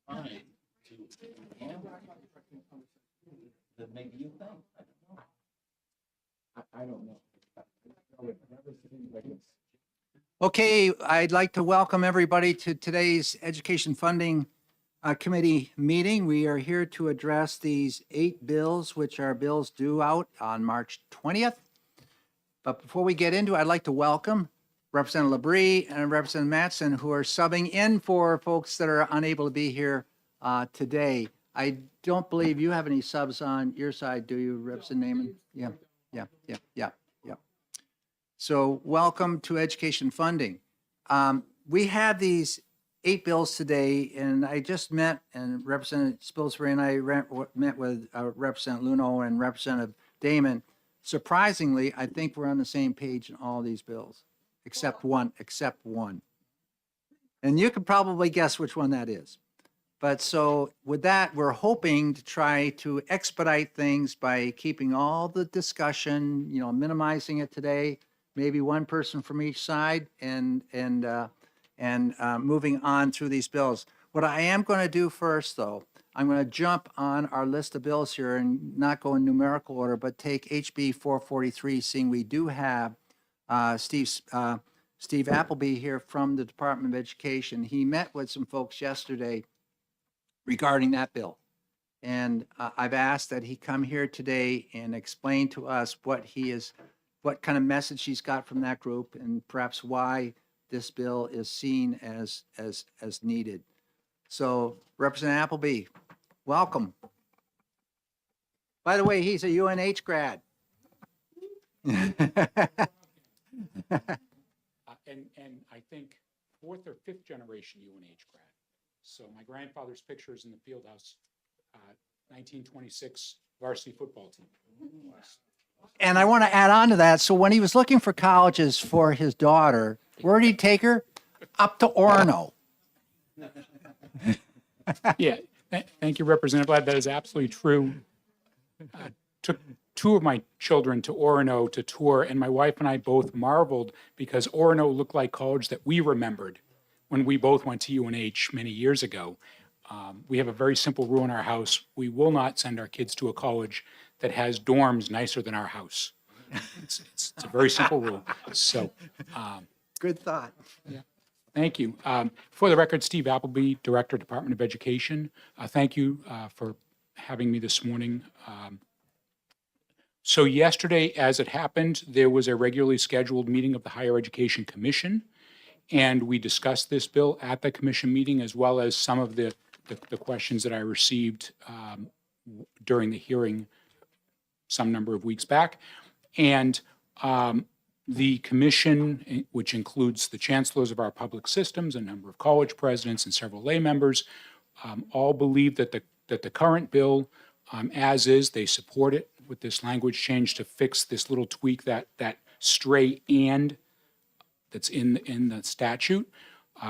trying to handle that maybe you think. I don't know. Okay, I'd like to welcome everybody to today's Education Funding Committee meeting. We are here to address these 8 bills, which are bills due out on March 20th. But before we get into it, I'd like to welcome Representative Labrie and Representative Mattson, who are subbing in for folks that are unable to be here today. I don't believe you have any subs on your side, do you, Representative Naaman? Yeah. So welcome to Education Funding. We had these 8 bills today, and I just met, and Representative Spilsbury and I met with Representative Luneau and Representative Damon. Surprisingly, I think we're on the same page in all these bills, except one. And you could probably guess which one that is. But so with that, we're hoping to try to expedite things by keeping all the discussion, minimizing it today, maybe one person from each side, and moving on through these bills. What I am going to do first, though, I'm going to jump on our list of bills here and not go in numerical order, but take HB 443, seeing we do have Steve Appleby here from the Department of Education. He met with some folks yesterday regarding that bill. And I've asked that he come here today and explain to us what kind of message he's got from that group, and perhaps why this bill is seen as needed. So Representative Appleby, welcome. By the way, he's a UNH grad. And I think 4th or 5th generation UNH grad. So my grandfather's picture is in the field house, 1926 varsity football team. And I want to add on to that. So when he was looking for colleges for his daughter, where did he take her? Up to Orono. Yeah, thank you, Representative Ladd. That is absolutely true. Took 2 of my children to Orono to tour, and my wife and I both marveled because Orono looked like college that we remembered when we both went to UNH many years ago. We have a very simple rule in our house. We will not send our kids to a college that has dorms nicer than our house. It's a very simple rule. So, Good thought. yeah. Thank you. For the record, Steve Appleby, Director, Department of Education. Thank you for having me this morning. So yesterday, as it happened, there was a regularly scheduled meeting of the Higher Education Commission, and we discussed this bill at the commission meeting, as well as some of the questions that I received during the hearing some number of weeks back. And the commission, which includes the chancellors of our public systems, a number of college presidents, and several lay members, all believe that the current bill, as is, they support it with this language change to fix this little tweak, that stray "and" that's in the statute.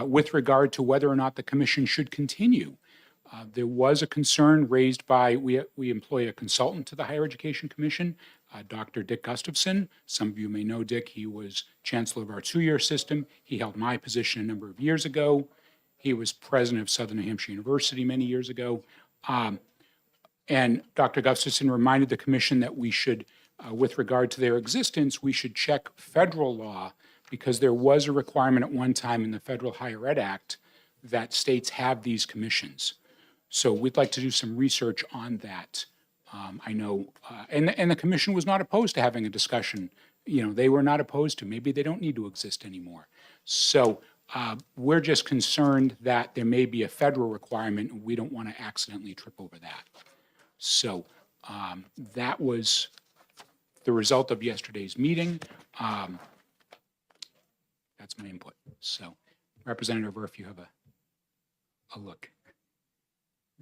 With regard to whether or not the commission should continue, there was a concern raised by, we employ a consultant to the Higher Education Commission, Dr. Dick Gustafson. Some of you may know Dick. He was chancellor of our 2-year system. He held my position a number of years ago. He was president of Southern New Hampshire University many years ago. And Dr. Gustafson reminded the commission that we should, with regard to their existence, we should check federal law, because there was a requirement at one time in the Federal Higher Ed Act that states have these commissions. So we'd like to do some research on that. I know, and the commission was not opposed to having a discussion. They were not opposed to. Maybe they don't need to exist anymore. So we're just concerned that there may be a federal requirement, and we don't want to accidentally trip over that. So that was the result of yesterday's meeting. That's my input. So, Representative Burr, if you have a look.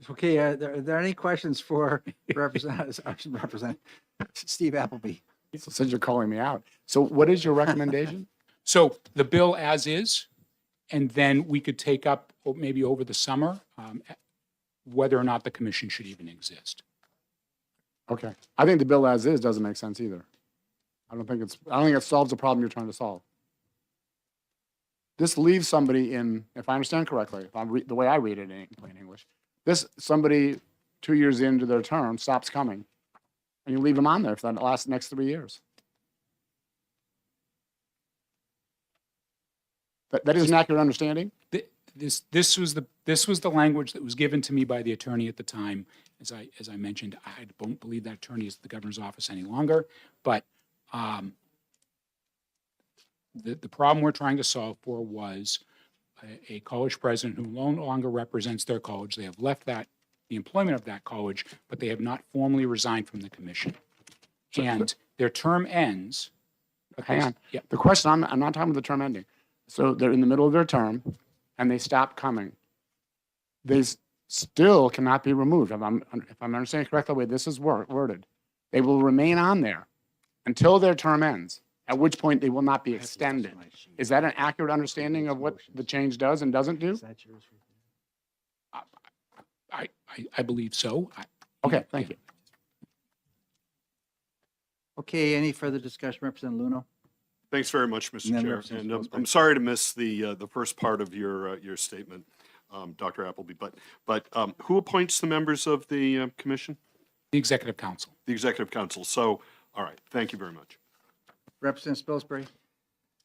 Okay, are there any questions for Representative Steve Appleby? So since you're calling me out, so what is your recommendation? So the bill as is, and then we could take up maybe over the summer whether or not the commission should even exist. Okay, I think the bill as is doesn't make sense either. I don't think it solves the problem you're trying to solve. This leaves somebody in, if I understand correctly, the way I read it in plain English, This, somebody 2 years into their term stops coming, and you leave them on there for the next 3 years. That is an accurate understanding? This was the language that was given to me by the attorney at the time. As I mentioned, I don't believe that attorney is at the governor's office any longer, but the problem we're trying to solve for was a college president who no longer represents their college. They have left the employment of that college, but they have not formally resigned from the commission. And their term ends. Hang on. Yeah. The question, I'm not talking about the term ending. So they're in the middle of their term and they stop coming. They still cannot be removed. If I'm understanding correctly the way this is worded, they will remain on there until their term ends, at which point they will not be extended. Is that an accurate understanding of what the change does and doesn't do? I believe so. Okay, thank you. Okay, any further discussion, Representative Luno? Thanks very much, And Mr. then Chair. Representative And Salisbury. I'm sorry to miss the first part of your statement, Dr. Appleby, but who appoints the members of the commission? The executive council. The executive council. So, all right, thank you very much. Representative Spilsbury?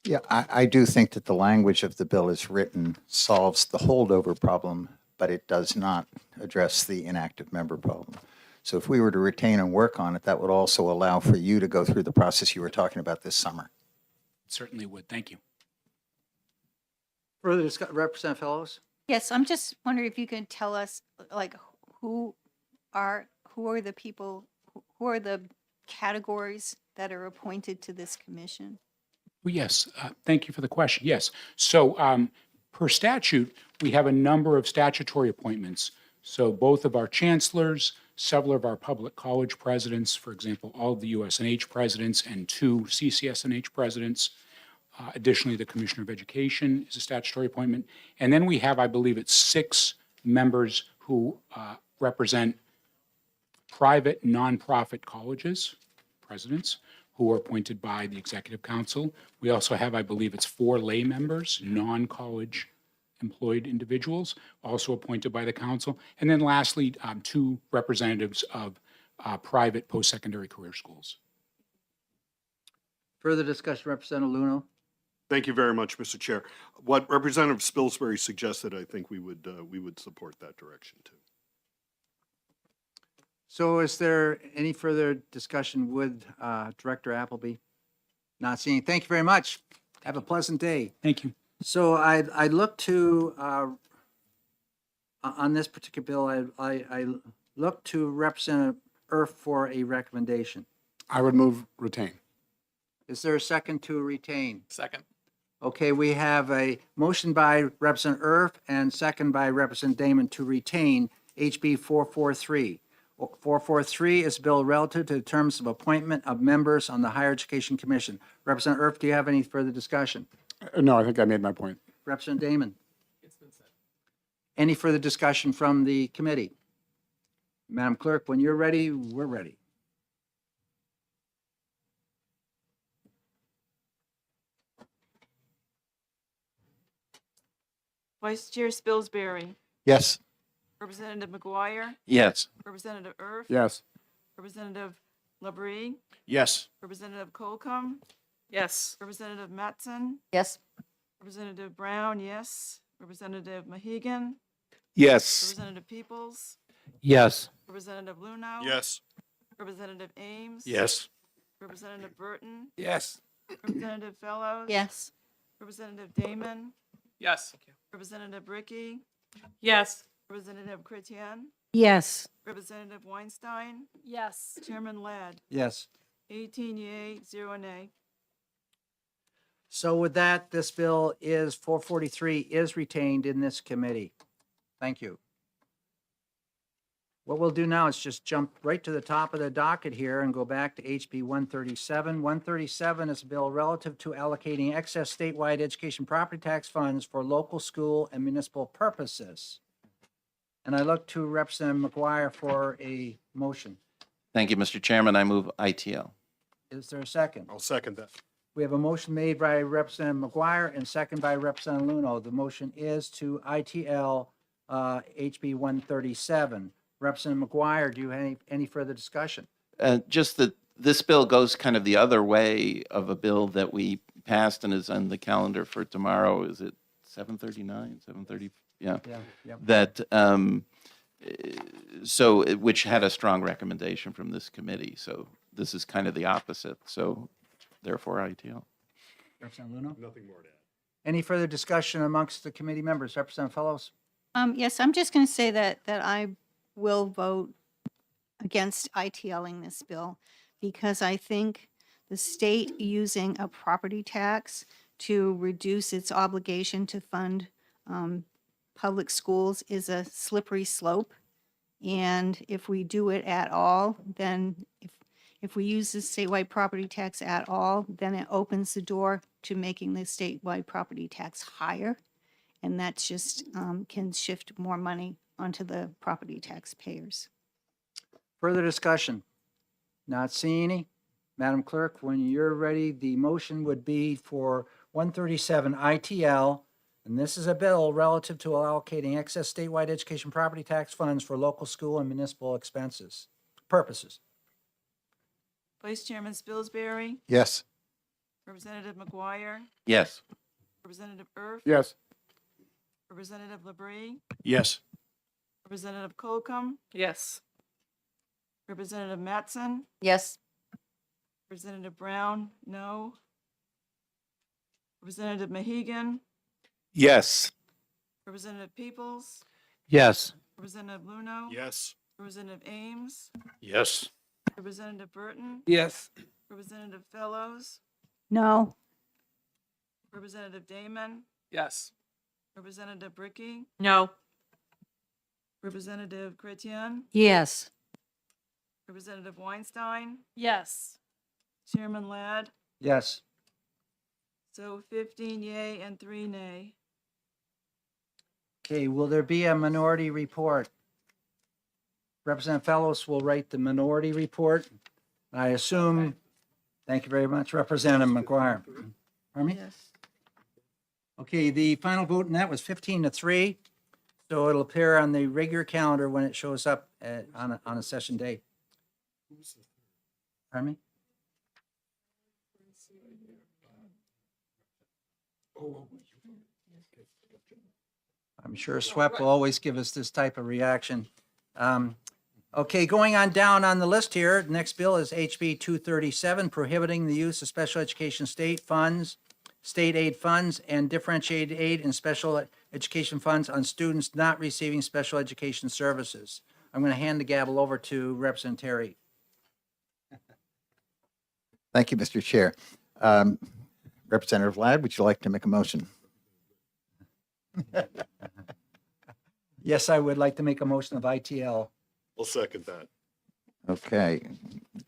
Yeah, I do think that the language of the bill as written solves the holdover problem, but it does not address the inactive member problem. So if we were to retain and work on it, that would also allow for you to go through the process you were talking about this summer. Certainly would. Thank you. Further discussion, Representative Fellows? Yes, I'm just wondering if you can tell us, like, who are the people, who are the categories that are appointed to this commission? Well, yes, thank you for the question. Yes. So per statute, we have a number of statutory appointments. So both of our chancellors, several of our public college presidents, for example, all of the USNH presidents and 2 CCSNH presidents. Additionally, the Commissioner of Education is a statutory appointment. And then we have, I believe it's 6 members who represent private nonprofit colleges, presidents, who are appointed by the Executive Council. We also have, I believe it's 4 lay members, non-college employed individuals, also appointed by the council. And then lastly, 2 representatives of private post-secondary career schools. Further discussion, Representative Luno? Thank you very much, Mr. Chair. What Representative Spilsbury suggested, I think we would support that direction too. So is there any further discussion with Director Appleby? Not seeing. Thank you very much. Have a pleasant day. Thank you. So I look to, on this particular bill, I look to Representative Erf for a recommendation. I would move retain. Is there a second to retain? Second. Okay, we have a motion by Representative Erf and second by Representative Damon to retain HB 443. 443 is a bill relative to the terms of appointment of members on the Higher Education Commission. Representative Erf, do you have any further discussion? No, I think I made my point. Representative Damon? Any further discussion from the committee? Madam Clerk, when you're ready, we're ready. Vice Chair Spilsbury, Yes. Representative McGuire, Yes. Representative Erf, Yes. Representative Labrie, Yes. Representative Colcom, Yes. Representative Mattson, Yes. Representative Brown, yes, Representative Mahegan, Yes. Representative Peoples, Yes. Representative Luno. Yes. Representative Ames. Yes. Representative Burton, Yes. Representative Fellows. Yes. Representative Damon, Yes. Representative Ricky, Yes. Representative Chrétien, Yes. Representative Weinstein, Yes. Chairman Ladd, Yes. 18 yea, 0 nay. So with that, this bill is 443 is retained in this committee. Thank you. What we'll do now is just jump right to the top of the docket here and go back to HB 137. 137 is a bill relative to allocating excess statewide education property tax funds for local school and municipal purposes. And I look to Representative McGuire for a motion. Thank you, Mr. Chairman. I move ITL. Is there a second? I'll second that. We have a motion made by Representative McGuire and second by Representative Luno. The motion is to ITL HB 137. Representative McGuire, do you have any further discussion? Just that this bill goes kind of the other way of a bill that we passed and is on the calendar for tomorrow. Is it 7:39, 7:30? Yeah. Yeah. That, which had a strong recommendation from this committee. So this is kind of the opposite. So therefore, ITL. Representative Luno? Nothing more to add. Any further discussion amongst the committee members? Representative Fellows? Yes, I'm just going to say that I will vote against ITLing this bill because I think the state using a property tax to reduce its obligation to fund public schools is a slippery slope. And if we do it at all, then if we use the statewide property tax at all, then it opens the door to making the statewide property tax higher. And that's just can shift more money onto the property taxpayers. Further discussion? Not seeing any. Madam Clerk, when you're ready, the motion would be for 137 ITL, and this is a bill relative to allocating excess statewide education property tax funds for local school and municipal expenses, purposes. Vice Chairman Spilsbury, Yes. Representative McGuire, Yes. Representative Erf, Yes. Representative Labrie, Yes. Representative Colcom, Yes. Representative Matson, Yes. Representative Brown, no. Representative Mahegan, Yes. Representative Peoples, Yes. Representative Luno. Yes. Representative Ames, Yes. Representative Burton, Yes. Representative Fellows, No. Representative Damon, Yes. Representative Bricky, No. Representative Chrétien, Yes. Representative Weinstein, Yes. Chairman Ladd. Yes. So 15 yea and 3 nay. Okay, will there be a minority report? Representative Fellows will write the minority report. I assume, thank you very much, Representative McGuire. Pardon me? Yes. Okay, the final vote in that was 15-3. So it'll appear on the regular calendar when it shows up on a session date. Pardon me? I'm sure SWEP will always give us this type of reaction. Okay, going on down on the list here, the next bill is HB 237, prohibiting the use of special education state funds, state aid funds, and differentiated aid and special education funds on students not receiving special education services. I'm going to hand the gavel over to Representative Terry. Thank you, Mr. Chair. Representative Ladd, would you like to make a motion? Yes, I would like to make a motion of ITL. I'll second that. Okay.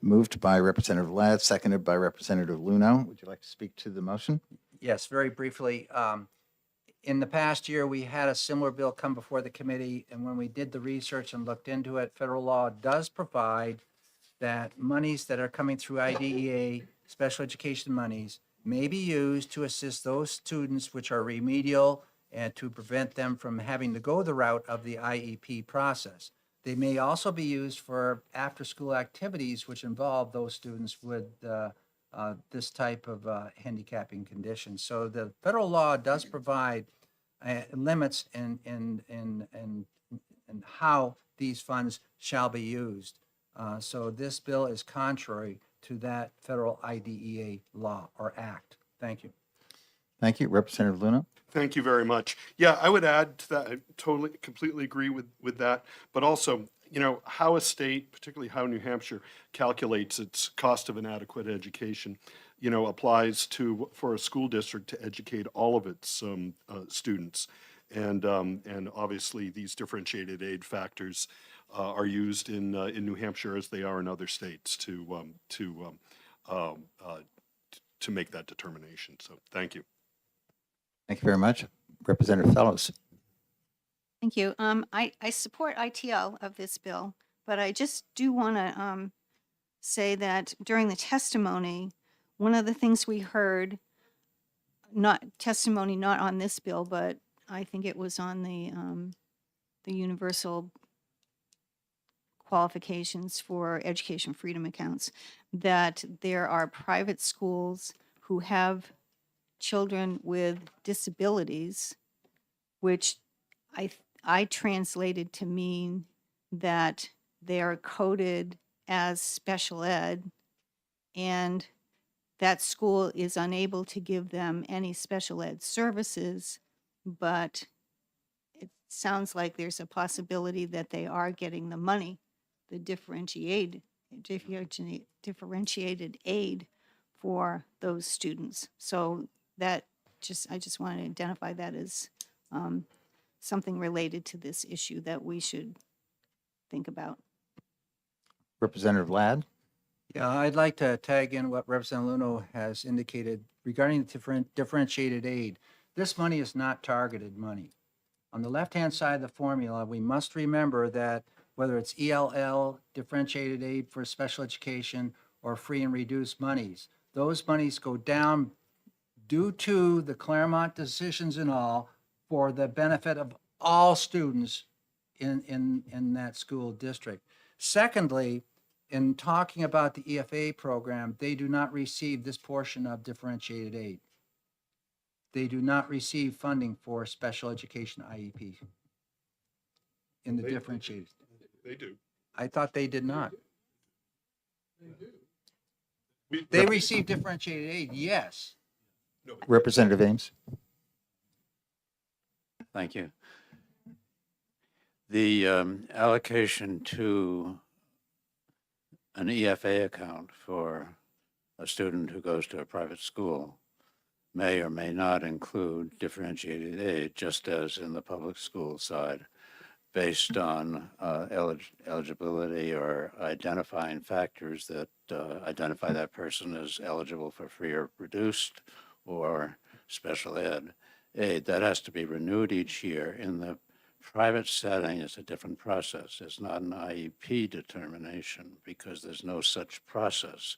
Moved by Representative Ladd, seconded by Representative Luno. Would you like to speak to the motion? Yes, very briefly. In the past year, we had a similar bill come before the committee, and when we did the research and looked into it, federal law does provide that monies that are coming through IDEA, special education monies, may be used to assist those students which are remedial and to prevent them from having to go the route of the IEP process. They may also be used for after-school activities which involve those students with this type of handicapping condition. So the federal law does provide limits in how these funds shall be used. So this bill is contrary to that federal IDEA law or act. Thank you. Thank you. Representative Luno? Thank you very much. Yeah, I would add to that. I totally, completely agree with that. But also, you know, how a state, particularly how New Hampshire calculates its cost of inadequate education, you know, applies to, for a school district to educate all of its students. And obviously these differentiated aid factors are used in New Hampshire as they are in other states to make that determination. So thank you. Thank you very much. Representative Fellows? Thank you. I support ITL of this bill, but I just do want to say that during the testimony, one of the things we heard, not on this bill, but I think it was on the the universal qualifications for education freedom accounts, that there are private schools who have children with disabilities, which I translated to mean that they are coded as special ed, and that school is unable to give them any special ed services, but it sounds like there's a possibility that they are getting the money, the differentiated aid for those students. So that I just want to identify that as something related to this issue that we should think about. Representative Ladd? Yeah, I'd like to tag in what Representative Luno has indicated regarding the differentiated aid. This money is not targeted money. On the left-hand side of the formula, we must remember that whether it's ELL, differentiated aid for special education, or free and reduced monies, those monies go down due to the Claremont decisions and all for the benefit of all students in that school district. Secondly, in talking about the EFA program, they do not receive this portion of differentiated aid. They do not receive funding for special education IEP in the differentiated. They do. I thought they did not. We- They receive differentiated aid, yes. Representative Ames? Thank you. The allocation to an EFA account for a student who goes to a private school may or may not include differentiated aid, just as in the public school side, based on eligibility or identifying factors that identify that person as eligible for free or reduced or special ed aid. That has to be renewed each year. In the private setting, it's a different process. It's not an IEP determination because there's no such process.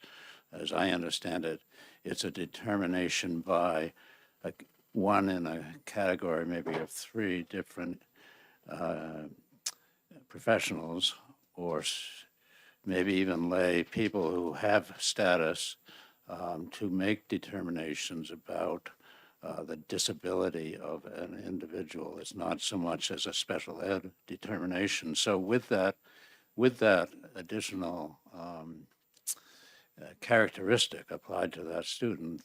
As I understand it, it's a determination by one in a category maybe of three different professionals or maybe even lay people who have status to make determinations about the disability of an individual. It's not so much as a special ed determination. So with that additional characteristic applied to that student,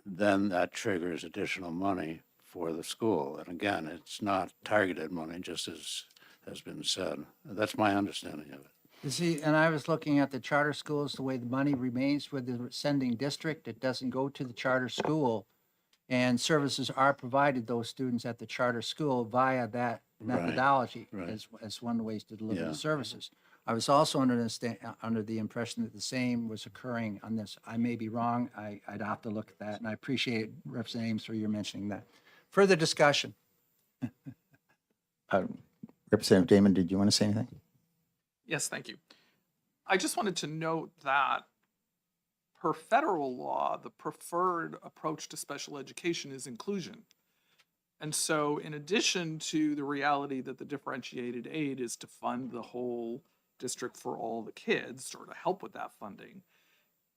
then that triggers additional money for the school. And again, it's not targeted money, just as has been said. That's my understanding of it. You see, and I was looking at the charter schools, the way the money remains with the sending district, it doesn't go to the charter school. And services are provided those students at the charter school via that methodology right. as one of the ways to deliver Yeah. the services. I was also under the impression that the same was occurring on this. I may be wrong. I'd have to look at that, and I appreciate Representative Ames for your mentioning that. Further discussion? Representative Damon, did you want to say anything? Yes, thank you. I just wanted to note that per federal law, the preferred approach to special education is inclusion. And so in addition to the reality that the differentiated aid is to fund the whole district for all the kids or to help with that funding,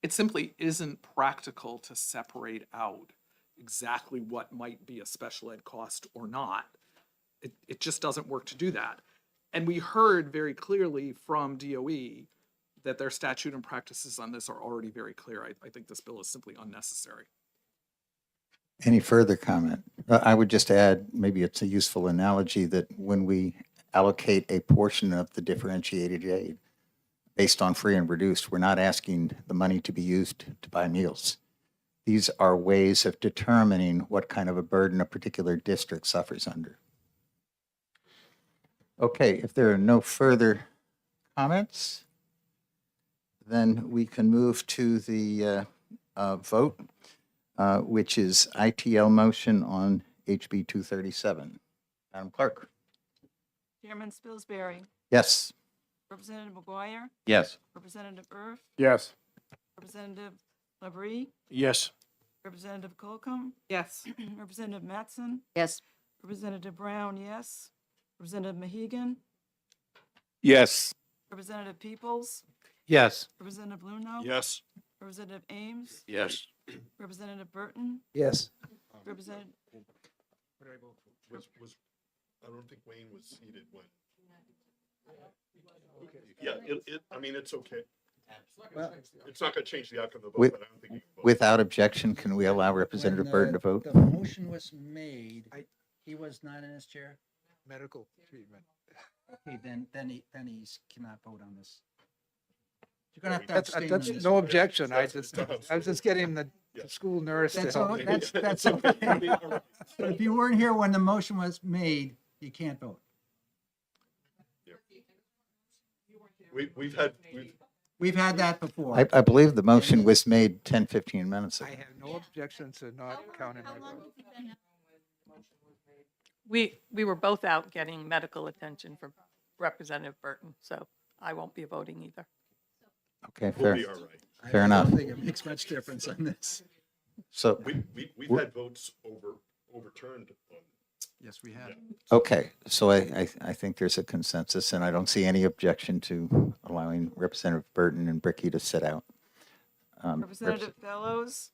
it simply isn't practical to separate out exactly what might be a special ed cost or not. It just doesn't work to do that. And we heard very clearly from DOE that their statute and practices on this are already very clear. I think this bill is simply unnecessary. Any further comment? I would just add, maybe it's a useful analogy that when we allocate a portion of the differentiated aid based on free and reduced, we're not asking the money to be used to buy meals. These are ways of determining what kind of a burden a particular district suffers under. Okay, if there are no further comments, then we can move to the vote, which is ITL motion on HB 237. Madam Clerk? Chairman Spilsbury, Yes. Representative McGuire, Yes. Representative Erf, Yes. Representative Labrie, Yes. Representative Colcom, Yes. Representative Mattson, Yes. Representative Brown, yes. Representative Mahegan, Yes. Representative Peoples, Yes. Representative Bluno. Yes. Representative Ames, Yes. Representative Burton, Yes. Representative, I don't think Wayne was seated when. Yeah, I mean, it's okay. It's not going to change the outcome of the vote, With- but I don't think you can vote. Without objection, can we allow Representative Burton to vote? The motion was made. He was not in his chair? Medical treatment. Okay, then he cannot vote on this. You're gonna have to That's, abstain on that's this. no objection. I That's- I was just getting the Yeah. school nurse to That's help all, me. that's okay. But if you weren't here when the motion was made, you can't vote. We've had, We've had that before. I believe the motion was made 10, 15 minutes I ago. have no objection to not counting my vote. We were both out getting medical attention from Representative Burton, so I won't be voting either. Okay, we'll fair, be all right. fair I enough. don't think it makes much difference on this. So, We've had votes overturned. Yes, we have. okay, so I think there's a consensus, and I don't see any objection to allowing Representative Burton and Bricky to sit out. Representative Fellows,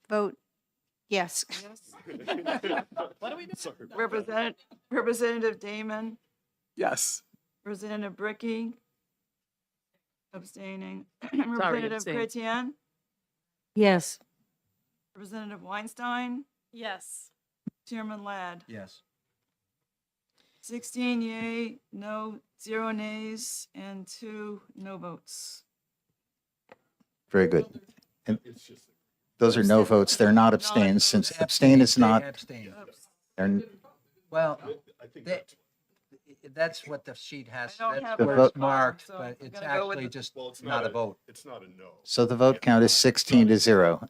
Vote yes. yes. Sorry. Representative Damon, Yes. Representative Bricky, abstaining. Representative abstain. Chrétien, Yes. Representative Weinstein, Yes. Chairman Ladd. Yes. 16 yea, no, 0 nays, and 2 no votes. Very good. And It's just, those are no votes, they're not abstained, since abstain is not, Abstain. they're- Well, I think They- that's what the sheet has, I don't that's have where the it's vote- marked, so but I'm it's gonna go with actually the- just well, it's not a vote. It's not a no. so the vote count is 16 to 0.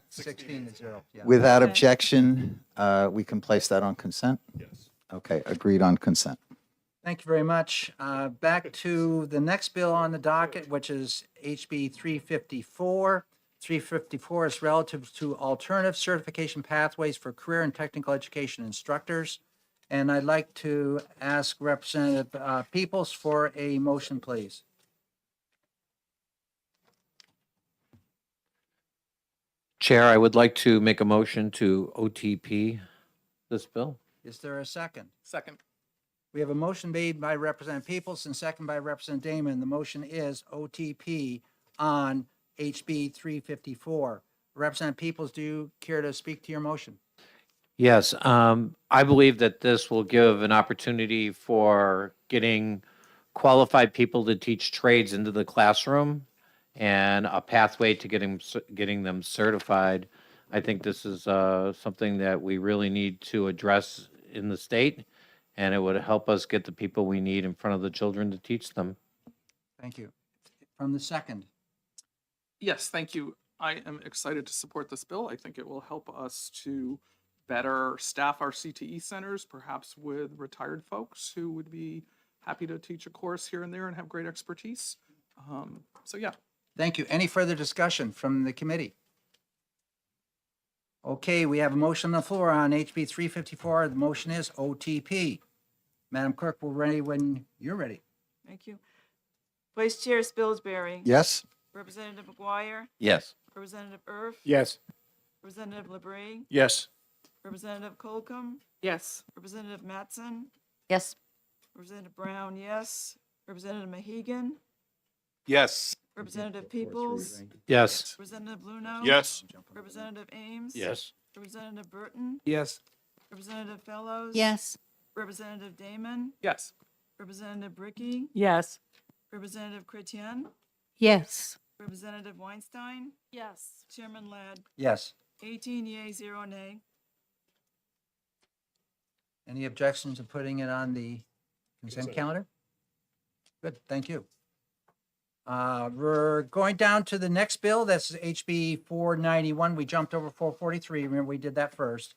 16 to 0, yeah. Without Okay. objection, we can place that on consent? Yes. Okay, agreed on consent. Thank you very much. Back to the next bill on the docket, which is HB 354. 354 is relative to alternative certification pathways for career and technical education instructors. And I'd like to ask Representative Peoples for a motion, please. Chair, I would like to make a motion to OTP this bill. Is there a second? Second. We have a motion made by Representative Peoples and second by Representative Damon. The motion is OTP on HB 354. Representative Peoples, do you care to speak to your motion? Yes, I believe that this will give an opportunity for getting qualified people to teach trades into the classroom and a pathway to getting them certified. I think this is something that we really need to address in the state, and it would help us get the people we need in front of the children to teach them. Thank you. From the second, Yes, thank you. I am excited to support this bill. I think it will help us to better staff our CTE centers, perhaps with retired folks who would be happy to teach a course here and there and have great expertise. So yeah, thank you. Any further discussion from the committee? Okay, we have a motion on the floor on HB 354. The motion is OTP. Madam Clerk, we're ready when you're ready. Thank you. Vice Chair Spilsbury. Yes? Representative McGuire, Yes. Representative Erf, Yes. Representative Labrie, Yes. Representative Colcom, yes. Representative Mattson, Yes. Representative Brown, yes. Representative Mahegan, Yes. Representative Peoples, Yes. Representative Bluno. Yes. Representative Ames. Yes. Representative Burton, Yes. Representative Fellows. Yes. Representative Damon, Yes. Representative Bricky, Yes. Representative Chrétien, Yes. Representative Weinstein, Yes. Chairman Ladd, Yes. 18 yea, 0 nay. Any objections to putting it on the consent calendar? Good, thank you. We're going down to the next bill. That's HB 491. We jumped over 443. Remember, we did that first.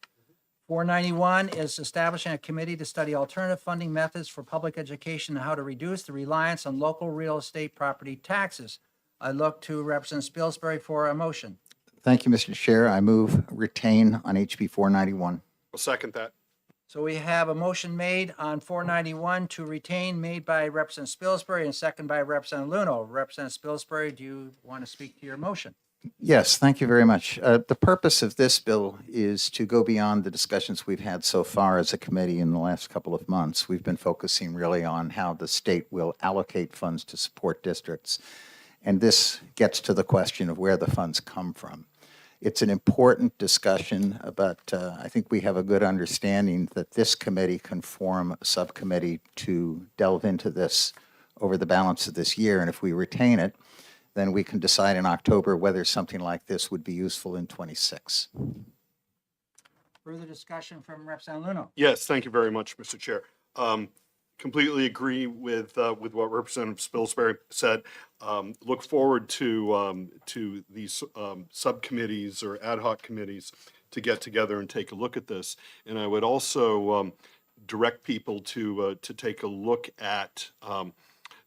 491 is establishing a committee to study alternative funding methods for public education and how to reduce the reliance on local real estate property taxes. I look to Representative Spilsbury for a motion. Thank you, Mr. Chair. I move retain on HB 491. I'll second that. So we have a motion made on 491 to retain, made by Representative Spilsbury and second by Representative Luno. Representative Spilsbury, do you want to speak to your motion? Yes, thank you very much. The purpose of this bill is to go beyond the discussions we've had so far as a committee in the last couple of months. We've been focusing really on how the state will allocate funds to support districts. And this gets to the question of where the funds come from. It's an important discussion, but I think we have a good understanding that this committee can form a subcommittee to delve into this over the balance of this year. And if we retain it, then we can decide in October whether something like this would be useful in '26. Further discussion from Representative Luno. Yes, thank you very much, Mr. Chair. Completely agree with what Representative Spilsbury said. Look forward to these subcommittees or ad hoc committees to get together and take a look at this. And I would also direct people to take a look at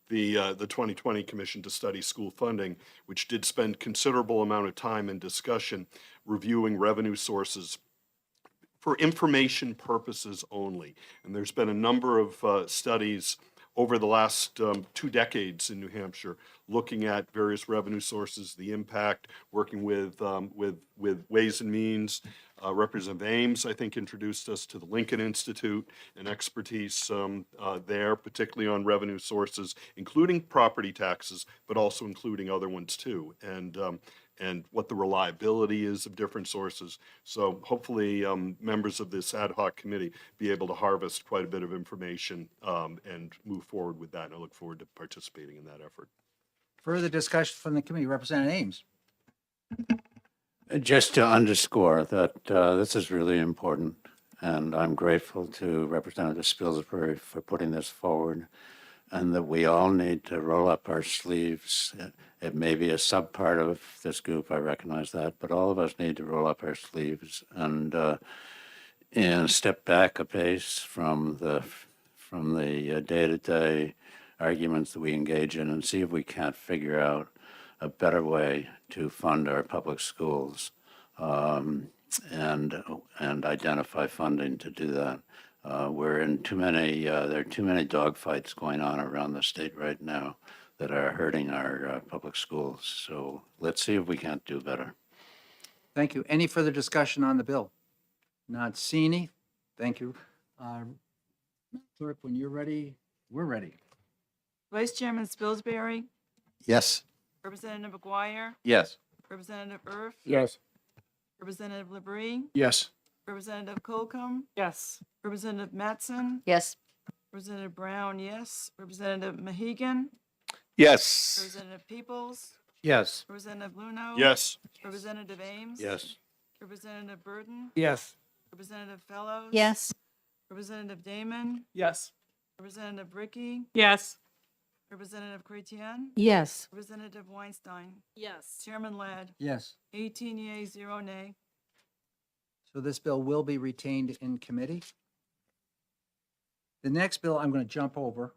the 2020 Commission to Study School Funding, which did spend considerable amount of time and discussion reviewing revenue sources for information purposes only. And there's been a number of studies over the last 2 decades in New Hampshire looking at various revenue sources, the impact, working with Ways and Means. Representative Ames, I think, introduced us to the Lincoln Institute and expertise there, particularly on revenue sources, including property taxes, but also including other ones too. And what the reliability is of different sources. So hopefully members of this ad hoc committee be able to harvest quite a bit of information and move forward with that. And I look forward to participating in that effort. Further discussion from the committee. Representative Ames. Just to underscore that this is really important, and I'm grateful to Representative Spilsbury for putting this forward, and that we all need to roll up our sleeves. It may be a subpart of this group, I recognize that, but all of us need to roll up our sleeves and step back a pace from the day-to-day arguments that we engage in and see if we can't figure out a better way to fund our public schools and identify funding to do that. We're in too many, there are too many dogfights going on around the state right now that are hurting our public schools. So let's see if we can't do better. Thank you. Any further discussion on the bill? Not seeing any. Thank you. Clerk, when you're ready, we're ready. Vice Chairman Spilsbury, Yes? Representative McGuire, Yes. Representative Erf, Yes. Representative Labrie, Yes. Representative Colcom, Yes. Representative Mattson, Yes. Representative Brown, yes. Representative Mahegan, Yes. Representative Peoples, Yes. Representative Luno. Yes. Representative Ames. Yes. Representative Burton, Yes. Representative Fellows. Yes. Representative Damon, Yes. Representative Ricky, Yes. Representative Chrétien, Yes. Representative Weinstein, Yes. Chairman Ladd, Yes. 18 yeas, 0 nay. So this bill will be retained in committee. The next bill I'm going to jump over.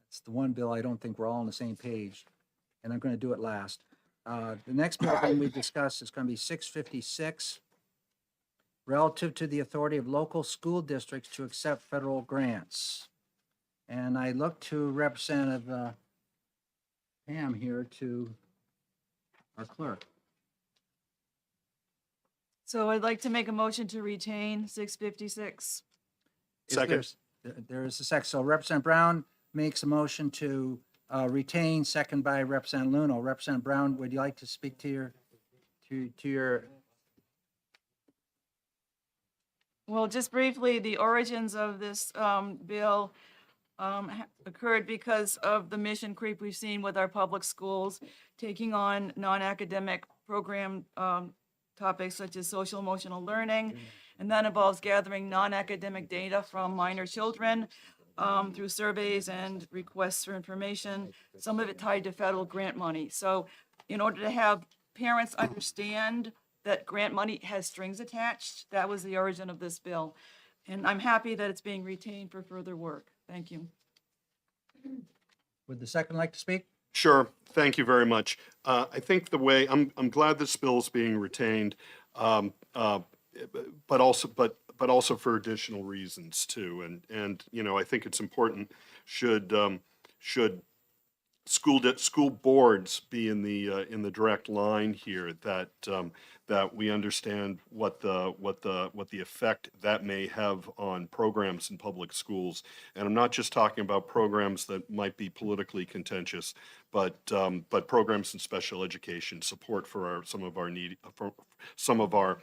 It's the one bill I don't think we're all on the same page, and I'm going to do it last. The next bill that we discuss is going to be 656, relative to the authority of local school districts to accept federal grants. And I look to Representative Pam here to our clerk. So I'd like to make a motion to retain 656. If Second. There is a second. So Representative Brown makes a motion to retain, second by Representative Luno. Representative Brown, would you like to speak to your, Well, just briefly, the origins of this bill occurred because of the mission creep we've seen with our public schools, taking on non-academic program topics such as social emotional learning. And that involves gathering non-academic data from minor children through surveys and requests for information, some of it tied to federal grant money. So in order to have parents understand that grant money has strings attached, that was the origin of this bill. And I'm happy that it's being retained for further work. Thank you. would the second like to speak? Sure. Thank you very much. I think the way I'm glad this bill is being retained, but but also for additional reasons too. And, you know, I think it's important, should school boards be in the direct line here, that that we understand what the effect that may have on programs in public schools. And I'm not just talking about programs that might be politically contentious, but programs in special education, support for some of our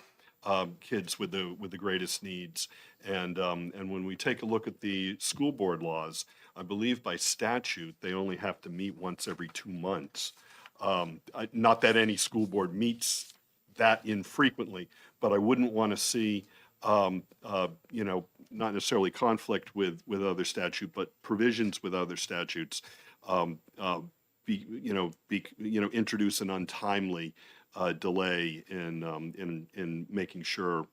kids with the greatest needs. And when we take a look at the school board laws, I believe by statute, they only have to meet once every 2 months. Not that any school board meets that infrequently, but I wouldn't want to see, you know, not necessarily conflict with other statute, but provisions with other statutes, introduce an untimely delay in making sure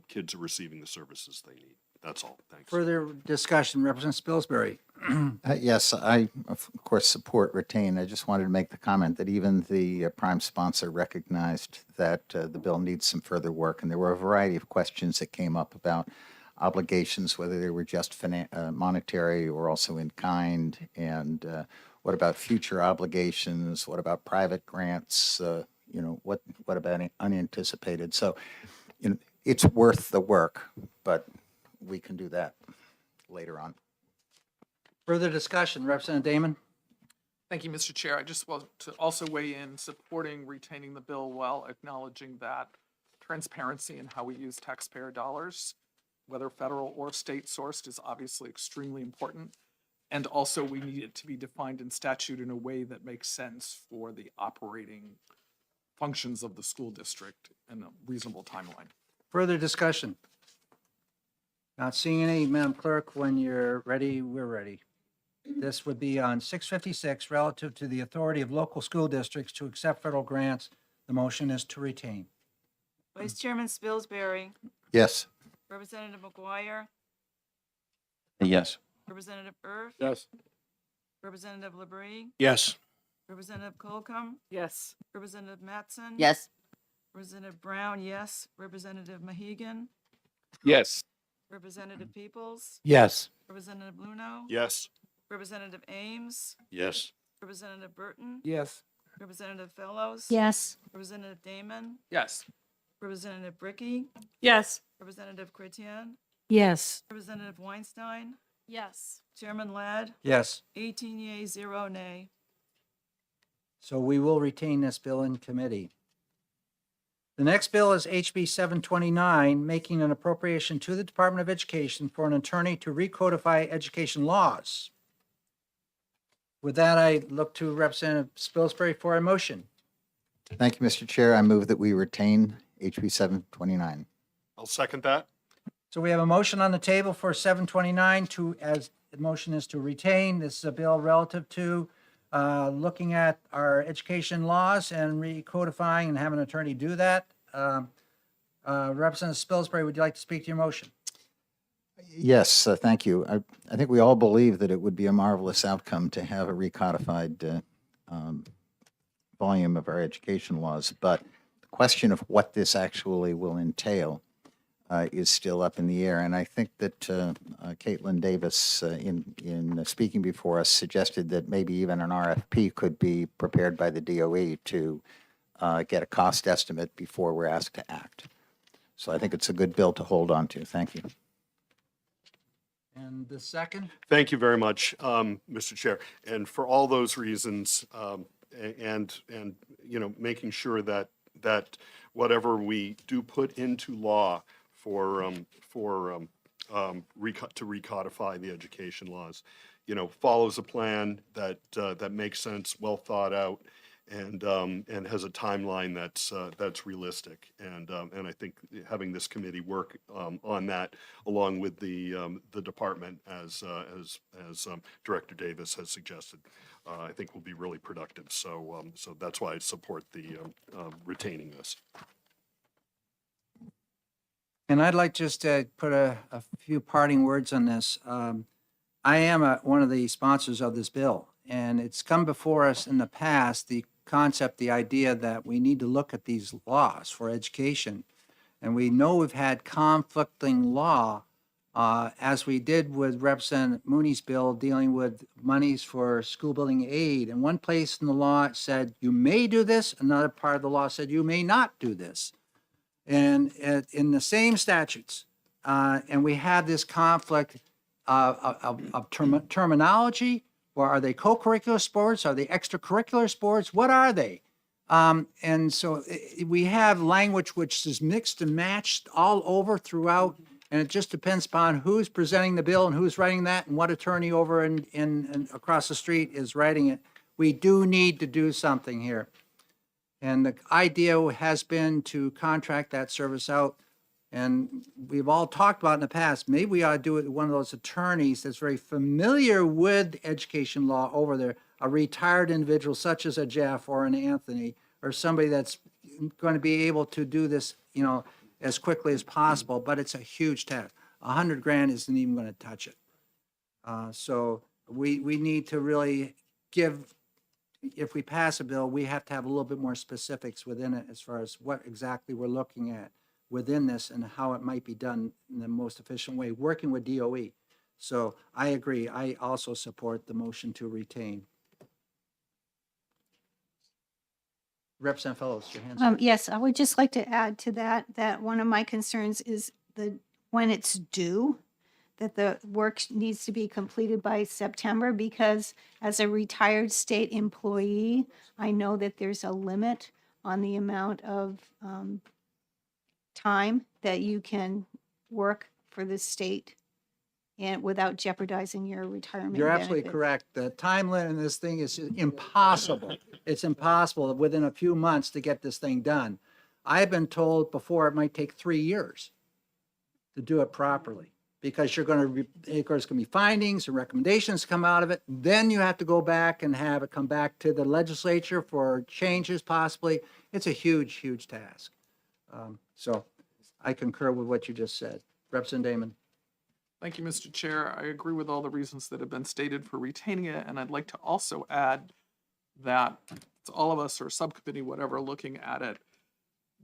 kids are receiving the services they need. That's all. Thanks. Further discussion, Representative Spilsbury. Yes, I, of course, support retain. I just wanted to make the comment that even the prime sponsor recognized that the bill needs some further work, and there were a variety of questions that came up about obligations, whether they were just monetary or also in kind, and what about future obligations, what about private grants, you know, what about unanticipated? So, you know, it's worth the work, but we can do that later on. Further discussion, Representative Damon. Thank you, Mr. Chair. I just want to also weigh in supporting retaining the bill while acknowledging that transparency in how we use taxpayer dollars, whether federal or state sourced, is obviously extremely important. And also we need it to be defined in statute in a way that makes sense for the operating functions of the school district in a reasonable timeline. Further discussion. Not seeing any. Madam Clerk, when you're ready, we're ready. This would be on 656 relative to the authority of local school districts to accept federal grants. The motion is to retain. Vice Chairman Spilsbury, Yes. Representative McGuire, Yes. Representative Erf, Yes. Representative Labrie, Yes. Representative Colcom, Yes. Representative Mattson. Yes. Representative Brown, yes. Representative Mahegan, Yes. Representative Peoples, Yes. Representative Luno, Yes. Representative Ames, Yes. Representative Burton, Yes. Representative Fellows. Yes. Representative Damon, Yes. Representative Bricky, Yes. Representative Chrétien, Yes. Representative Weinstein, Yes. Chairman Ladd, Yes. 18 yeas, 0 nay. So we will retain this bill in committee. The next bill is HB 729, making an appropriation to the Department of Education for an attorney to recodify education laws. With that, I look to Representative Spilsbury for a motion. Thank you, Mr. Chair. I move that we retain HB 729. I'll second that. So we have a motion on the table for 729 as the motion is to retain. This is a bill relative to looking at our education laws and recodifying and have an attorney do that. Representative Spilsbury, would you like to speak to your motion? Yes, thank you. I think we all believe that it would be a marvelous outcome to have a recodified volume of our education laws, but the question of what this actually will entail is still up in the air. And I think that Caitlin Davis, in speaking before us, suggested that maybe even an RFP could be prepared by the DOE to get a cost estimate before we're asked to act. So I think it's a good bill to hold on to. Thank you. And the second? Thank you very much, Mr. Chair. And for all those reasons, and you know, making sure that whatever we do put into law to recodify the education laws, you know, follows a plan that makes sense, well thought out, and has a timeline that's realistic. And I think having this committee work on that along with the department as Director Davis has suggested, I think will be really productive. So that's why I support the retaining this. And I'd like just to put a few parting words on this. I am one of the sponsors of this bill, and it's come before us in the past, the concept, the idea that we need to look at these laws for education And we know we've had conflicting law, as we did with Representative Mooney's bill dealing with monies for school building aid. And one place in the law it said you may do this, another part of the law said you may not do this. And in the same statutes, and we have this conflict of terminology. Or are they co-curricular sports? Are they extracurricular sports? What are they? And so we have language which is mixed and matched all over throughout, and it just depends upon who's presenting the bill and who's writing that and what attorney over in across the street is writing it. We do need to do something here. And the idea has been to contract that service out. And we've all talked about in the past, maybe we ought to do it with one of those attorneys that's very familiar with education law over there, a retired individual such as a Jeff or an Anthony, or somebody that's going to be able to do this, as quickly as possible, but it's a huge task. $100,000 isn't even going to touch it. So we need to really if we pass a bill, we have to have a little bit more specifics within it as far as what exactly we're looking at within this and how it might be done in the most efficient way, working with DOE. So I agree. I also support the motion to retain. Representative Fellows, your hands up. Yes, I would just like to add to that one of my concerns is when it's due, that the work needs to be completed by September, because as a retired state employee, I know that there's a limit on the amount of time that you can work for the state and without jeopardizing your retirement You're absolutely benefits. correct. The time limit in this thing is impossible. It's impossible within a few months to get this thing done. I've been told before it might take 3 years to do it properly, because there's going to be findings and recommendations come out of it. Then you have to go back and have it come back to the legislature for changes possibly. It's a huge, huge task. So I concur with what you just said. Representative Damon. Thank you, Mr. Chair. I agree with all the reasons that have been stated for retaining it, and I'd like to also add that to all of us or subcommittee, whatever, looking at it,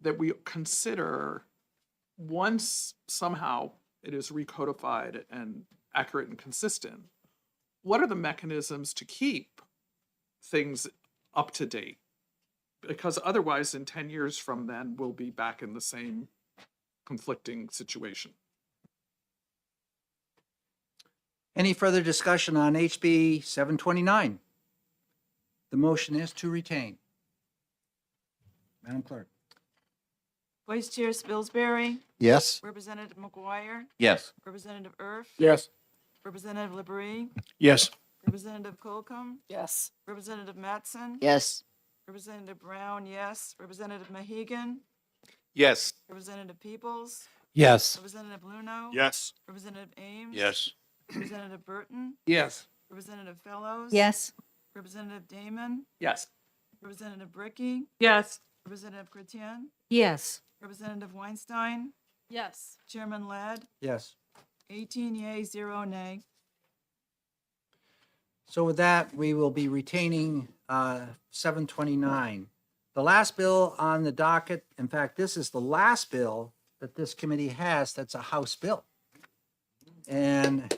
that we consider once somehow it is recodified and accurate and consistent, what are the mechanisms to keep things up to date? Because otherwise, in 10 years from then, we'll be back in the same conflicting situation. Any further discussion on HB 729? The motion is to retain. Madam Clerk. Vice Chair Spilsbury, Yes? Representative McGuire, Yes. Representative Erf, Yes. Representative Labrie, Yes. Representative Colcom, Yes. Representative Mattson, Yes. Representative Brown, yes. Representative Mahegan, Yes. Representative Peoples, Yes. Representative Luno. Yes. Representative Ames. Yes. Representative Burton, Yes. Representative Fellows. Yes, Representative Damon, Yes. Representative Bricky, Yes. Representative Chrétien, Yes. Representative Weinstein, Yes. Chairman Ladd, Yes. 18 yea, 0 nay. So with that, we will be retaining 729. The last bill on the docket, in fact, this is the last bill that this committee has that's a House bill. And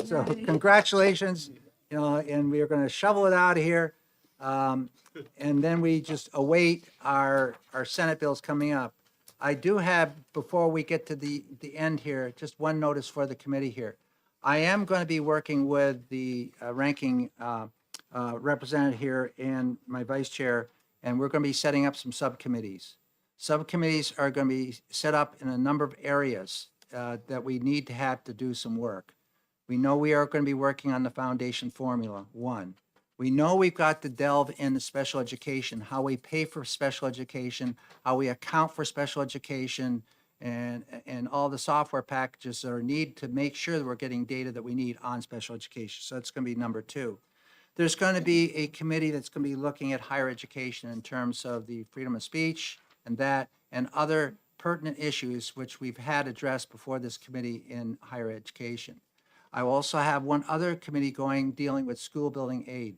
so congratulations, and we are going to shovel it out of here. And then we just await our Senate bills coming up. I do have, before we get to the end here, just one notice for the committee here. I am going to be working with the ranking representative here and my vice chair, and we're going to be setting up some subcommittees. Subcommittees are going to be set up in a number of areas that we need to have to do some work. We know we are going to be working on the foundation formula, one. We know we've got to delve into special education, how we pay for special education, how we account for special education, and all the software packages that are needed to make sure that we're getting data that we need on special education. So that's going to be number two. There's going to be a committee that's going to be looking at higher education in terms of the freedom of speech and other pertinent issues which we've had addressed before this committee in higher education. I will also have one other committee dealing with school building aid.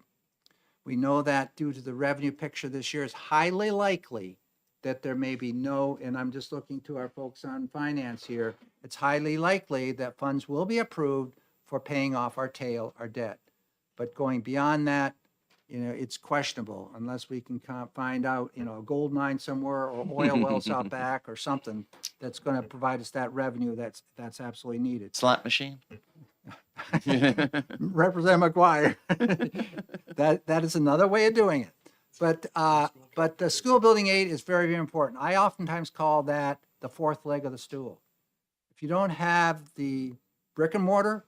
We know that due to the revenue picture this year, it's highly likely that there may be no, and I'm just looking to our folks on finance here, it's highly likely that funds will be approved for paying off our debt. But going beyond that, it's questionable unless we can find out, a gold mine somewhere or oil wells out back or something that's going to provide us that revenue that's absolutely needed. Slot machine? Representative McGuire. That is another way of doing it. But the school building aid is very, very important. I oftentimes call that the fourth leg of the stool. If you don't have the brick and mortar,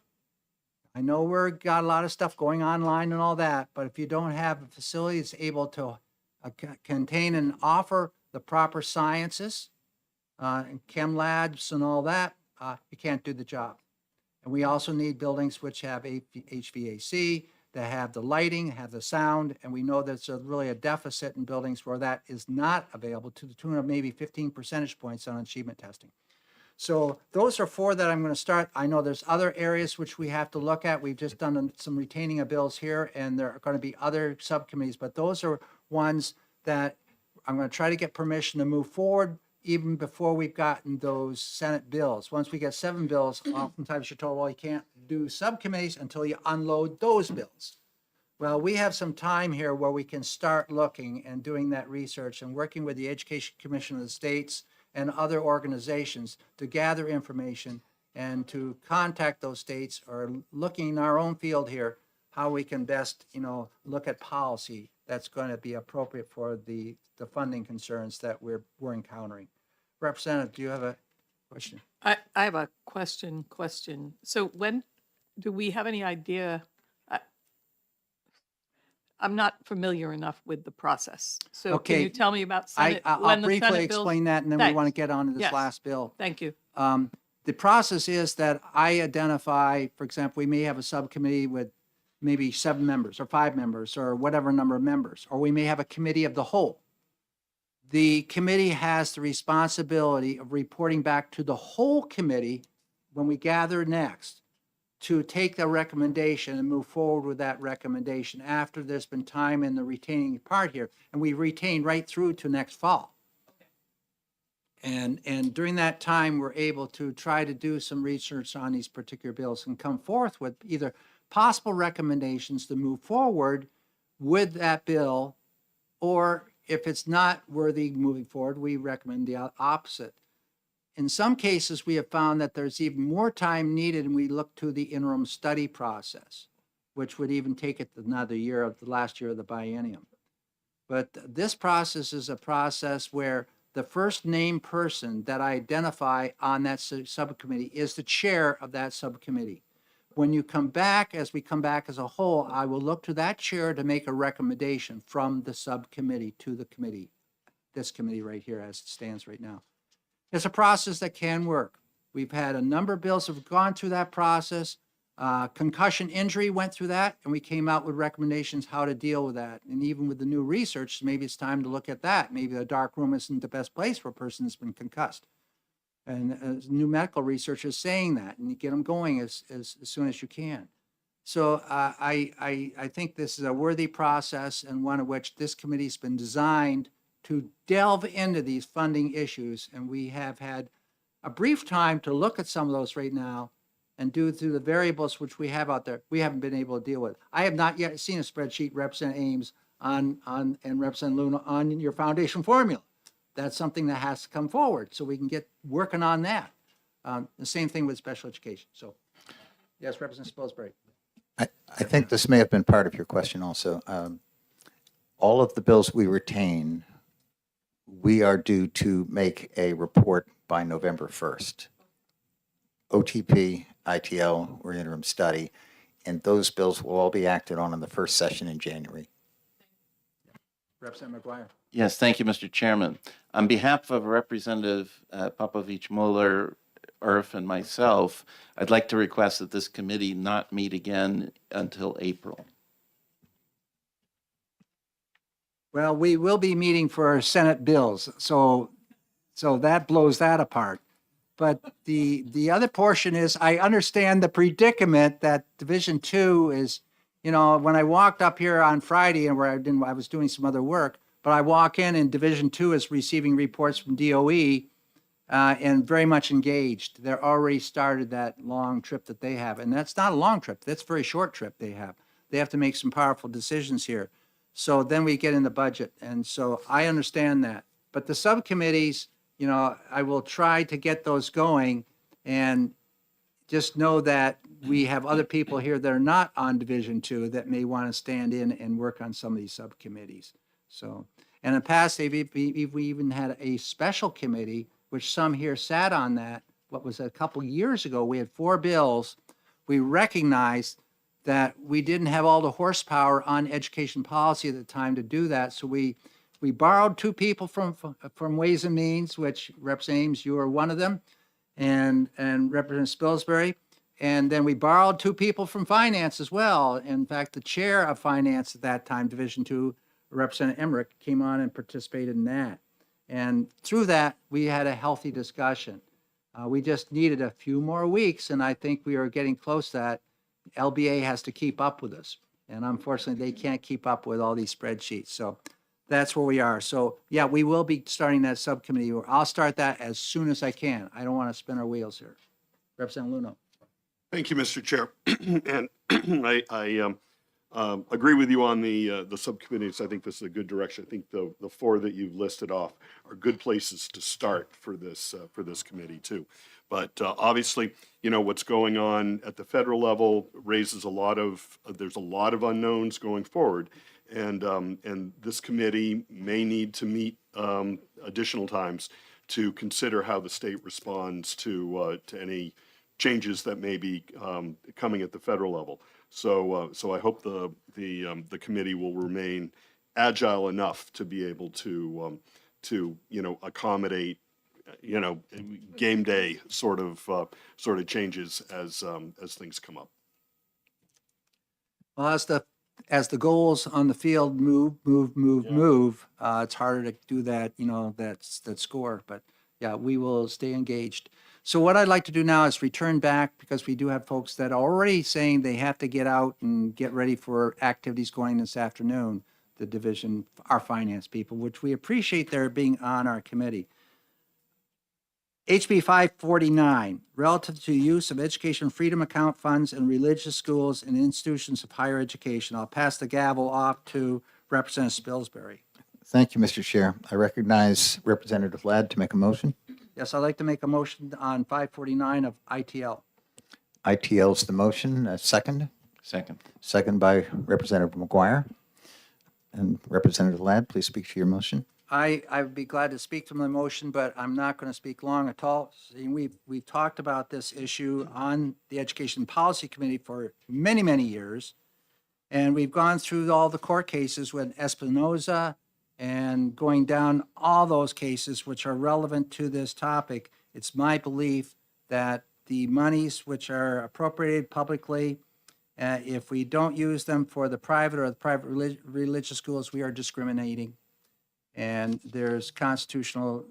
I know we've got a lot of stuff going online and all that, but if you don't have a facility that's able to contain and offer the proper sciences, and chem labs and all that, you can't do the job. And we also need buildings which have HVAC, that have the lighting, have the sound, and we know there's really a deficit in buildings where that is not available, to the tune of maybe 15 percentage points on achievement testing. So those are 4 that I'm going to start. I know there's other areas which we have to look at. We've just done some retaining of bills here, and there are going to be other subcommittees, but those are ones that I'm going to try to get permission to move forward even before we've gotten those Senate bills. Once we get 7 bills, oftentimes you're told, well, you can't do subcommittees until you unload those bills. Well, we have some time here where we can start looking and doing that research and working with the Education Commission of the states and other organizations to gather information and to contact those states, or looking in our own field here, how we can best, look at policy that's going to be appropriate for the funding concerns that we're encountering. Representative, do you have a question? I have a question. So when do we have any idea? I'm not familiar enough with the process. So can you tell me about Senate? I'll when the briefly Senate bills- explain that, and then we want to get on to this Yes. last bill. Thank you. The process is that I identify, for example, we may have a subcommittee with maybe 7 members or 5 members or whatever number of members, or we may have a committee of the whole. The committee has the responsibility of reporting back to the whole committee when we gather next to take the recommendation and move forward with that recommendation after there's been time in the retaining part here. And we retain right through to next fall. And during that time, we're able to try to do some research on these particular bills and come forth with either possible recommendations to move forward with that bill, or if it's not worthy moving forward, we recommend the opposite. In some cases, we have found that there's even more time needed, and we look to the interim study process, which would even take it another year of the last year of the biennium. But this process is a process where the first named person that I identify on that subcommittee is the chair of that subcommittee. When you come back, as we come back as a whole, I will look to that chair to make a recommendation from the subcommittee to the committee, this committee right here as it stands right now. It's a process that can work. We've had a number of bills that have gone through that process. Concussion injury went through that, and we came out with recommendations how to deal with that. And even with the new research, maybe it's time to look at that. Maybe the dark room isn't the best place for a person that's been concussed. And new medical research is saying that, and you get them going as soon as you can. So I think this is a worthy process, and one of which this committee's been designed to delve into these funding issues. And we have had a brief time to look at some of those right now and do through the variables which we have out there, we haven't been able to deal with. I have not yet seen a spreadsheet, Representative Ames, and Representative Luna, on your foundation formula. That's something that has to come forward so we can get working on that. The same thing with special education. So, yes, Representative Spilsbury. I think this may have been part of your question also. All of the bills we retain, we are due to make a report by November 1st. OTP, ITL, or interim study, and those bills will all be acted on in the first session in January. Representative McGuire. Yes, thank you, Mr. Chairman. On behalf of Representative Popovich, Mueller, Irf, and myself, I'd like to request that this committee not meet again until April. Well, we will be meeting for our Senate bills, so that blows that apart. But the other portion is, I understand the predicament that Division 2 is, when I walked up here on Friday and where I was doing some other work, But I walk in and Division Two is receiving reports from DOE and very much engaged. They're already started that long trip that they have. And that's not a long trip. That's a very short trip they have. They have to make some powerful decisions here. So then we get in the budget. And so I understand that. But the subcommittees, you know, I will try to get those going, and just know that we have other people here that are not on Division Two that may want to stand in and work on some of these subcommittees. So, and in the past, we even had a special committee, which some here sat on that. What was it, a couple years ago? We had 4 bills. We recognized that we didn't have all the horsepower on education policy at the time to do that. So we borrowed 2 people from Ways and Means, which Representative Ames, you are one of them, and Representative Spilsbury. And then we borrowed 2 people from Finance as well. In fact, the chair of Finance at that time, Division Two, Representative Emmerich, came on and participated in that. And through that, we had a healthy discussion. We just needed a few more weeks, and I think we are getting close to that. LBA has to keep up with us, and unfortunately, they can't keep up with all these spreadsheets. So that's where we are. So yeah, we will be starting that subcommittee. I'll start that as soon as I can. I don't want to spin our wheels here. Representative Luno. Thank you, Mr. Chair. And I agree with you on the subcommittees. I think this is a good direction. I think the 4 that you've listed off are good places to start for this committee too. But obviously, you know, what's going on at the federal level raises there's a lot of unknowns going forward. And this committee may need to meet additional times to consider how the state responds to any changes that may be coming at the federal level. So I hope the committee will remain agile enough to be able to you know, accommodate, you know, game day sort of changes as things come up. Well, as the goals on the field move, it's harder to do that, you know, that score. But yeah, we will stay engaged. So what I'd like to do now is return back, because we do have folks that are already saying they have to get out and get ready for activities going this afternoon, the division, our finance people, which we appreciate their being on our committee. HB 549, relative to use of education freedom account funds in religious schools and institutions of higher education. I'll pass the gavel off to Representative Spilsbury. Thank you, Mr. Chair. I recognize Representative Ladd to make a motion. Yes, I'd like to make a motion on 549 of ITL. ITL is the motion. Second? Second. Second by Representative McGuire. And Representative Ladd, please speak to your motion. I would be glad to speak to my motion, but I'm not going to speak long at all. See, we've talked about this issue on the Education Policy Committee for many, many years. And we've gone through all the court cases with Espinoza and going down all those cases which are relevant to this topic. It's my belief that the monies which are appropriated publicly, if we don't use them for the private or the private religious schools, we are discriminating. And there's constitutional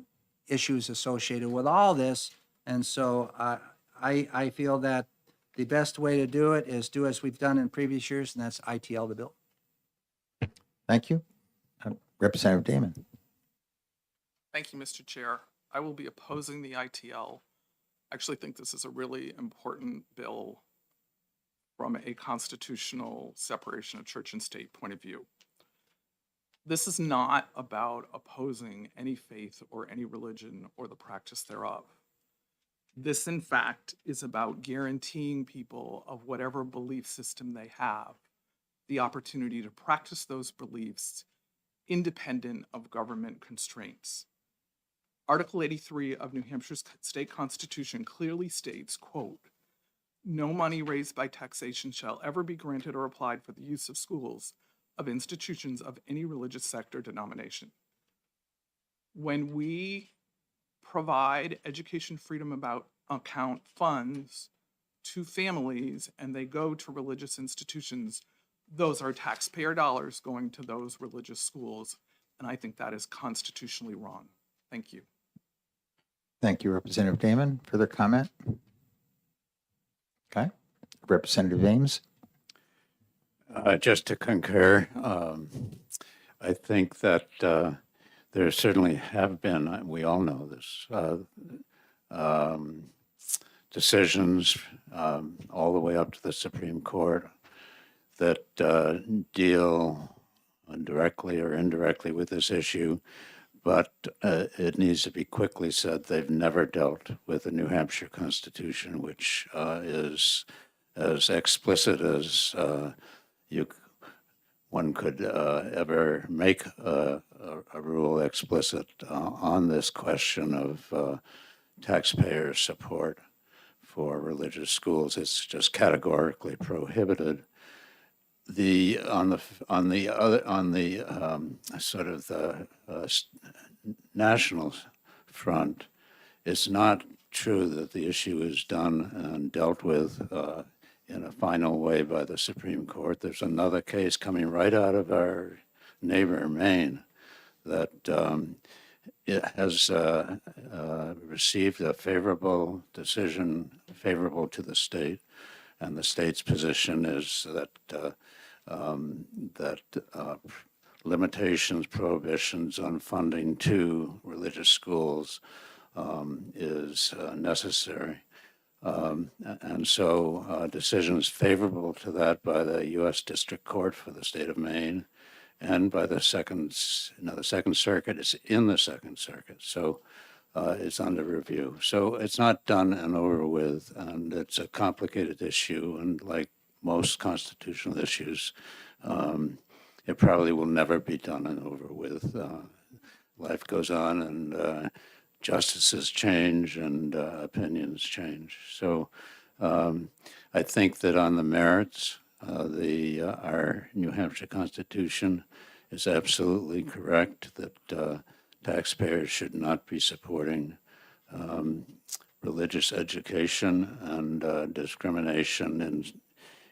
issues associated with all this. And so I feel that the best way to do it is do as we've done in previous years, and that's ITL the bill. Thank you. Representative Damon. Thank you, Mr. Chair. I will be opposing the ITL. I actually think this is a really important bill from a constitutional separation of church and state point of view. This is not about opposing any faith or any religion or the practice thereof. This, in fact, is about guaranteeing people of whatever belief system they have the opportunity to practice those beliefs independent of government constraints. Article 83 of New Hampshire's state constitution clearly states, quote, "No money raised by taxation shall ever be granted or applied for the use of schools of institutions of any religious sect or denomination." When we provide education freedom account funds to families and they go to religious institutions, those are taxpayer dollars going to those religious schools. And I think that is constitutionally wrong. Thank you. Thank you, Representative Damon. Further comment? Okay. Representative Ames. Just to concur, I think that there certainly have been, we all know this, decisions all the way up to the Supreme Court that deal directly or indirectly with this issue, but it needs to be quickly said they've never dealt with the New Hampshire Constitution, which is as explicit as one could ever make a rule explicit on this question of taxpayer support for religious schools. It's just categorically prohibited. On the sort of the national front, it's not true that the issue is done and dealt with in a final way by the Supreme Court. There's another case coming right out of our neighbor, Maine, that it has received a favorable decision, favorable to the state, and the state's position is that limitations, prohibitions on funding to religious schools is necessary. And so decisions favorable to that by the U.S. District Court for the state of Maine and by the Second Circuit is in the Second Circuit. So it's under review. So it's not done and over with, and it's a complicated issue. And like most constitutional issues, it probably will never be done and over with. Life goes on, and justices change, and opinions change. So I think that on the merits, our New Hampshire Constitution is absolutely correct that taxpayers should not be supporting religious education and discrimination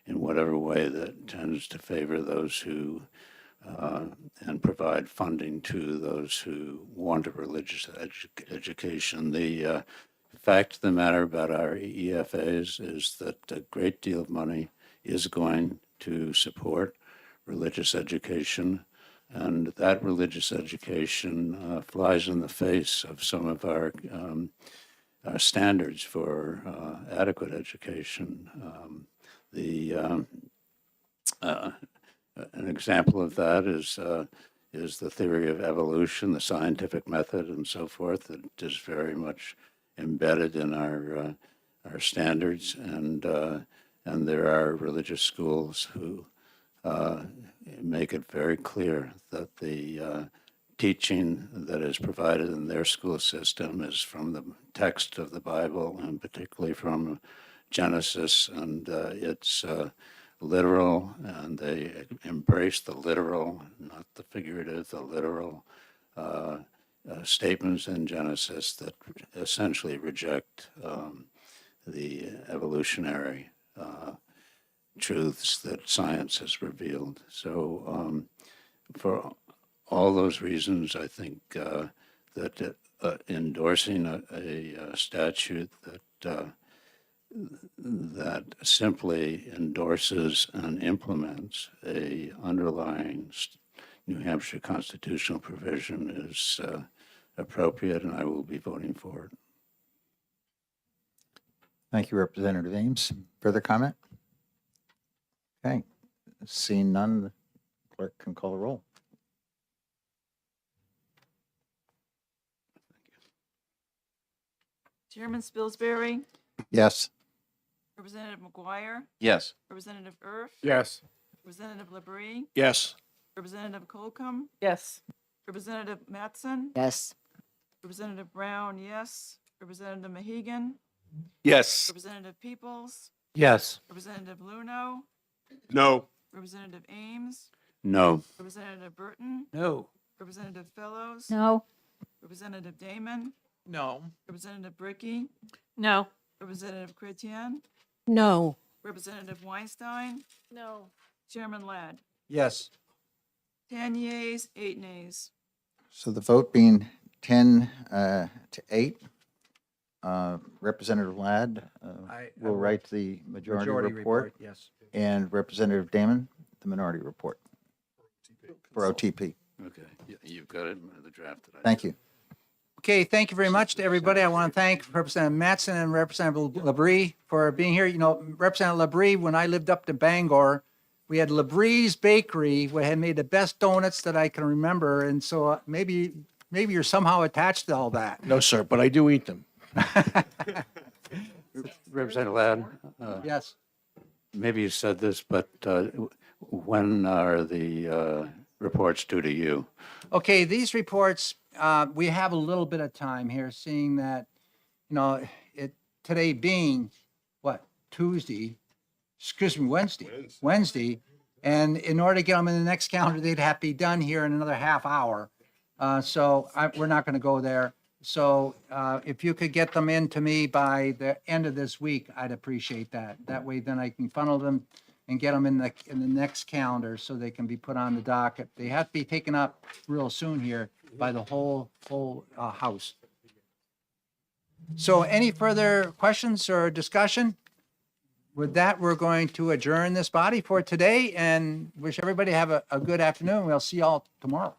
in whatever way that tends to favor those who and provide funding to those who want a religious education. The fact of the matter about our EFAs is that a great deal of money is going to support religious education, and that religious education flies in the face of some of our standards for adequate education. An example of that is the theory of evolution, the scientific method, and so forth, that is very much embedded in our standards. And there are religious schools who make it very clear that the teaching that is provided in their school system is from the text of the Bible, and particularly from Genesis, and it's literal, and they embrace the literal, not the figurative, the literal statements in Genesis that essentially reject the evolutionary truths that science has revealed. So for all those reasons, I think that endorsing a statute that simply endorses and implements a underlying New Hampshire constitutional provision is appropriate, and I will be voting for it. Thank you, Representative Ames. Further comment? Okay, seeing none, the clerk can call the roll. Chairman Spilsbury, Yes. Representative McGuire, Yes. Representative Erf, Yes. Representative Labrie, Yes. Representative Colcom, Yes. Representative Mattson, Yes. Representative Brown, yes. Representative Mahegan, Yes. Representative Peoples, Yes. Representative Luno, No. Representative Ames, No. Representative Burton, No. Representative Fellows, No. Representative Damon, No. Representative Bricky, No. Representative Chrétien, No. Representative Weinstein, No. Chairman Ladd. Yes. 10 yeas, 8 nays. So the vote being 10 to 8, Representative Ladd I will will- write the majority report, Yes. and Representative Damon, the minority report for OTP. Okay, you've got it, the draft that I. Thank you. Okay, thank you very much to everybody. I want to thank Representative Mattson and Representative Labrie for being here. You know, Representative Labrie, when I lived up to Bangor, we had Labrie's Bakery, which had made the best donuts that I can remember. And so maybe you're somehow attached to all that. No, sir, but I do eat them. Representative Ladd, Yes. maybe you said this, but when are the reports due to you? Okay, these reports, we have a little bit of time here, seeing that, you know, today being, what, Wednesday. And in order to get them in the next calendar, they'd have to be done here in another half hour. We're not going to go there. So if you could get them in to me by the end of this week, I'd appreciate that. That way then I can funnel them and get them in the next calendar so they can be put on the docket. They have to be taken up real soon here by the whole House. So any further questions or discussion? With that, we're going to adjourn this body for today and wish everybody have a good afternoon. We'll see y'all tomorrow.